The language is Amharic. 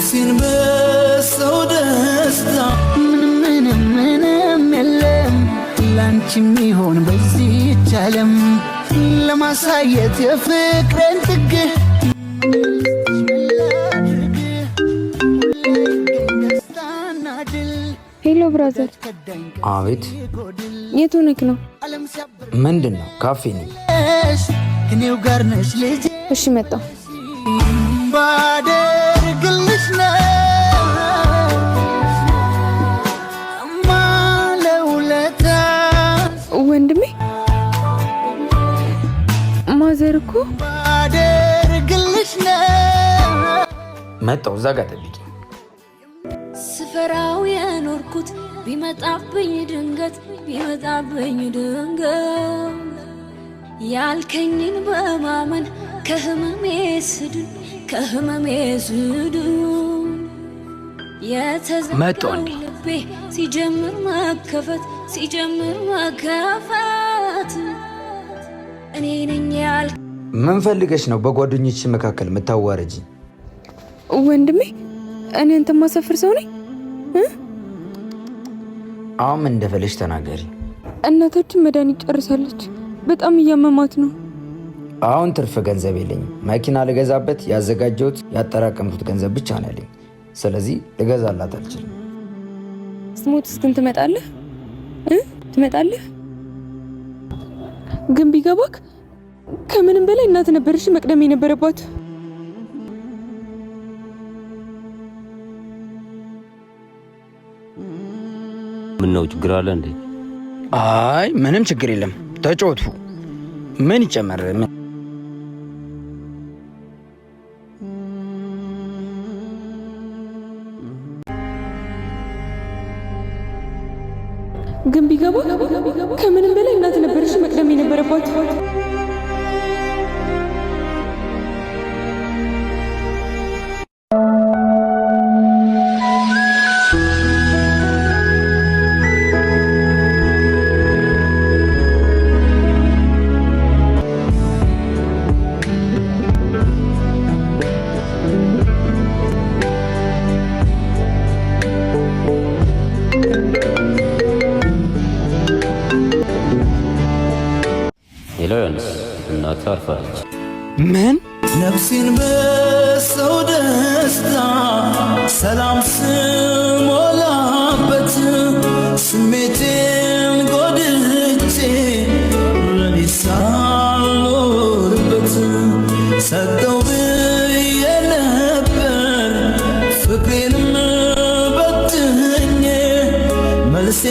ነፍሴን በሰው ደስታ ምንም የለም ላንቺ የሚሆን በዚህች ዓለም ለማሳየት የፍቅሬን ጥግ ሄሎ ብራዘር። አቤት። የት ሆነክ ነው? ምንድን ነው? ካፌ ነኝ። ከኔው ጋር ነሽ ልጅ። እሺ መጣሁ። ባደርግልሽ ነው ማለውለታ ወንድሜ ማዘር እኮ ባደርግልሽ ነው መጣሁ። እዛ ጋር ጠብቂኝ። ስፈራው የኖርኩት ቢመጣብኝ ድንገት ያልከኝን በማመን ከህመሜ ስድን የተዘጋው ልቤ ሲጀምር መከፈት እኔ ነኝ ያልክ። ምን ፈልገሽ ነው በጓደኞች መካከል የምታዋረጂ? ወንድሜ እኔ አንተን ማሰፍር ሰው ነኝ? አሁን ምን እንደፈለሽ ተናገሪ። እናታችን መድኃኒት ጨርሳለች። በጣም እያመማት ነው። አሁን ትርፍ ገንዘብ የለኝም። መኪና ልገዛበት ያዘጋጀሁት ያጠራቀምኩት ገንዘብ ብቻ ነው ያለኝ። ስለዚህ ልገዛላት አልችልም። ስሞት እስክን ትመጣለህ? ግን ቢገባክ ከምንም በላይ እናት ነበርሽ መቅደም የነበረባት። ምን ነው ችግር አለ እንዴ? አይ ምንም ችግር የለም። ተጫወቱ። ምን ይጨመር? ግን ቢገባ ከምንም በላይ እናት ነበርሽ መቅደም የነበረባት። እናት አርፋለች። ምን? ነፍሴን በሰው ደስታ ሰላም ስሞላበት ስሜቴን ጎድቼ ለኔ ሳልኖርበት ሰጠው ብዬ ነበር ፍቅሬንም በትኜ መልሴ